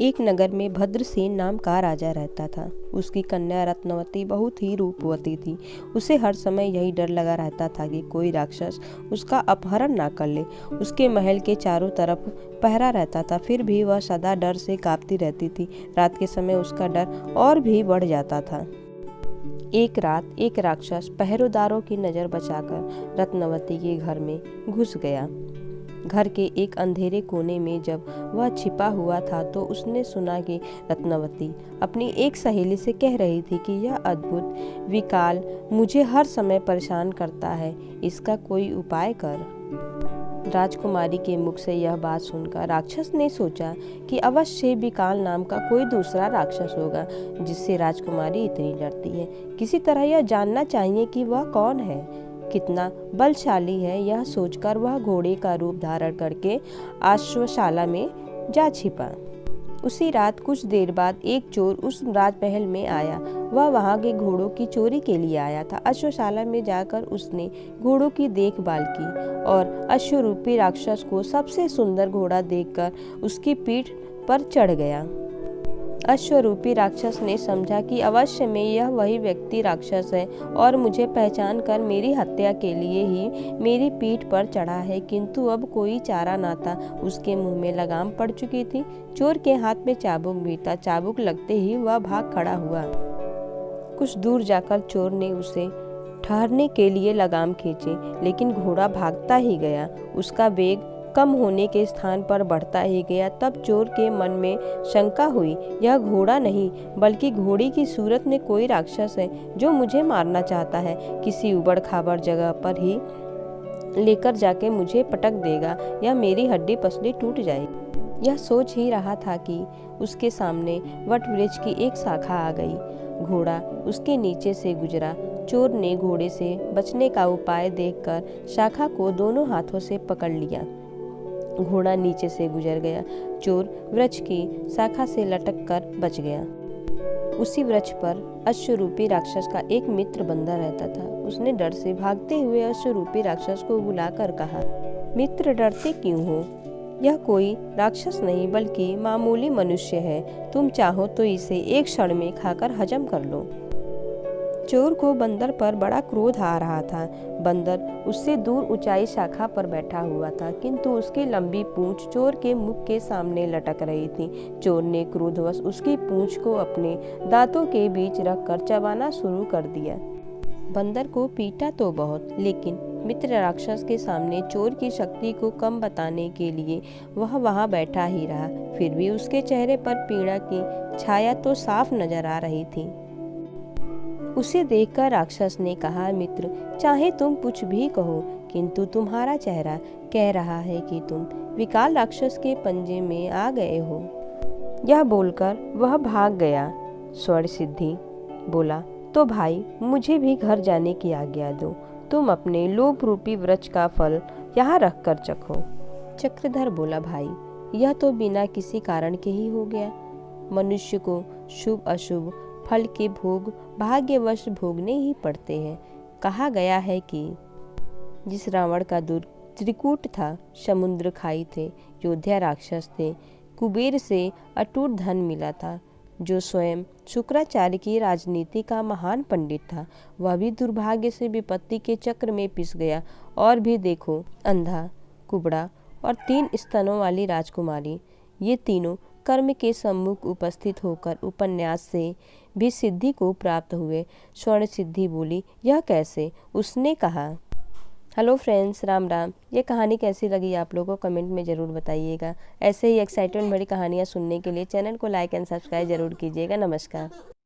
एक नगर में भद्रसेन नाम का राजा रहता था। उसकी कन्या रत्नवती बहुत ही रूपवती थी। उसे हर समय यही डर लगा रहता था कि कोई राक्षस उसका अपहरण ना कर ले। उसके महल के चारों तरफ पहरा रहता था, फिर भी वह सदा डर से कांपती रहती थी। रात के समय उसका डर और भी बढ़ जाता था। एक रात एक राक्षस पहरेदारों की नज़र बचाकर रत्नवती के घर में घुस गया। घर के एक अंधेरे कोने में जब वह छिपा हुआ था तो उसने सुना कि रत्नवती अपनी एक सहेली से कह रही थी कि यह अद्भुत विकाल मुझे हर समय परेशान करता है, इसका कोई उपाय कर। राजकुमारी के मुख से यह बात सुनकर राक्षस ने सोचा कि अवश्य विकाल नाम का कोई दूसरा राक्षस होगा जिससे राजकुमारी इतनी डरती है। किसी तरह यह जानना चाहिए कि वह कौन है, कितना बलशाली है। यह सोचकर वह घोड़े का रूप धारण करके अश्वशाला में जा छिपा। उसी रात कुछ देर बाद एक चोर उस राजमहल में आया। वह वहां के घोड़ों की चोरी के लिए आया था। अश्वशाला में जाकर उसने घोड़ों की देखभाल की और अश्वरूपी राक्षस को सबसे सुंदर घोड़ा देखकर उसकी पीठ पर चढ़ गया। अश्वरूपी राक्षस ने समझा कि अवश्य में यह वही व्यक्ति राक्षस है और मुझे पहचान कर मेरी हत्या के लिए ही मेरी पीठ पर चढ़ा है, किंतु अब कोई चारा ना था। उसके मुंह में लगाम पड़ चुकी थी। चोर के हाथ में चाबुक भी था। चाबुक लगते ही वह भाग खड़ा हुआ। कुछ दूर जाकर चोर ने उसे ठहरने के लिए लगाम खींची, लेकिन घोड़ा भागता ही गया। उसका वेग कम होने के स्थान पर बढ़ता ही गया। तब चोर के मन में शंका हुई, यह घोड़ा नहीं बल्कि घोड़ी की सूरत में कोई राक्षस है जो मुझे मारना चाहता है। किसी उबड़ खाबड़ जगह पर ही लेकर जाके मुझे पटक देगा या मेरी हड्डी पसली टूट जाएगी। यह सोच ही रहा था कि उसके सामने वट वृक्ष की एक शाखा आ गई। घोड़ा उसके नीचे से गुजरा। चोर ने घोड़े से बचने का उपाय देखकर शाखा को दोनों हाथों से पकड़ लिया। घोड़ा नीचे से गुजर गया। चोर वृक्ष की शाखा से लटक कर बच गया। उसी वृक्ष पर अश्वरूपी राक्षस का एक मित्र बंदा रहता था। उसने डर से भागते हुए अश्वरूपी राक्षस को बुलाकर कहा, मित्र डरते क्यों हो? यह कोई राक्षस नहीं बल्कि मामूली मनुष्य है। तुम चाहो तो इसे एक क्षण में खाकर हजम कर लो। चोर को बंदर पर बड़ा क्रोध आ रहा था। बंदर उससे दूर ऊंचाई शाखा पर बैठा हुआ था, किंतु उसकी लंबी पूंछ चोर के मुख के सामने लटक रही थी। चोर ने क्रोधवश उसकी पूंछ को अपने दांतों के बीच रखकर चबाना शुरू कर दिया। बंदर को पीटा तो बहुत, लेकिन मित्र राक्षस के सामने चोर की शक्ति को कम बताने के लिए वह वहां बैठा ही रहा। फिर भी उसके चेहरे पर पीड़ा की छाया तो साफ नजर आ रही थी। उसे देखकर राक्षस ने कहा, मित्र चाहे तुम कुछ भी कहो, किंतु तुम्हारा चेहरा कह रहा है कि तुम विकाल राक्षस के पंजे में आ गए हो। यह बोलकर वह भाग गया। स्वर्ण सिद्धि बोला, तो भाई मुझे भी घर जाने की आज्ञा दो। तुम अपने लोभ रूपी वृक्ष का फल यहाँ रख कर चखो। चक्रधर बोला, भाई यह तो बिना किसी कारण के ही हो गया। मनुष्य को शुभ अशुभ फल के भोग भाग्यवश भोगने ही पड़ते हैं। कहा गया है कि जिस रावण का दूर त्रिकूट था, समुद्र खाई थे, योद्धा राक्षस थे, कुबेर से अटूट धन मिला था, जो स्वयं शुक्राचार्य की राजनीति का महान पंडित था, वह भी दुर्भाग्य से विपत्ति के चक्र में पिस गया। और भी देखो, अंधा, कुबड़ा और 3 स्तनों वाली राजकुमारी, ये तीनों कर्म के सम्मुख उपस्थित होकर उपन्यास से भी सिद्धि को प्राप्त हुए। स्वर्ण सिद्धि बोली, यह कैसे? उसने कहा, हेलो फ्रेंड्स, राम राम। ये कहानी कैसी लगी आप लोगों को कमेंट में ज़रूर बताइएगा। ऐसे ही एक्साइटमेंट भरी कहानियाँ सुनने के लिए चैनल को लाइक एंड सब्सक्राइब जरूर कीजिएगा। नमस्कार।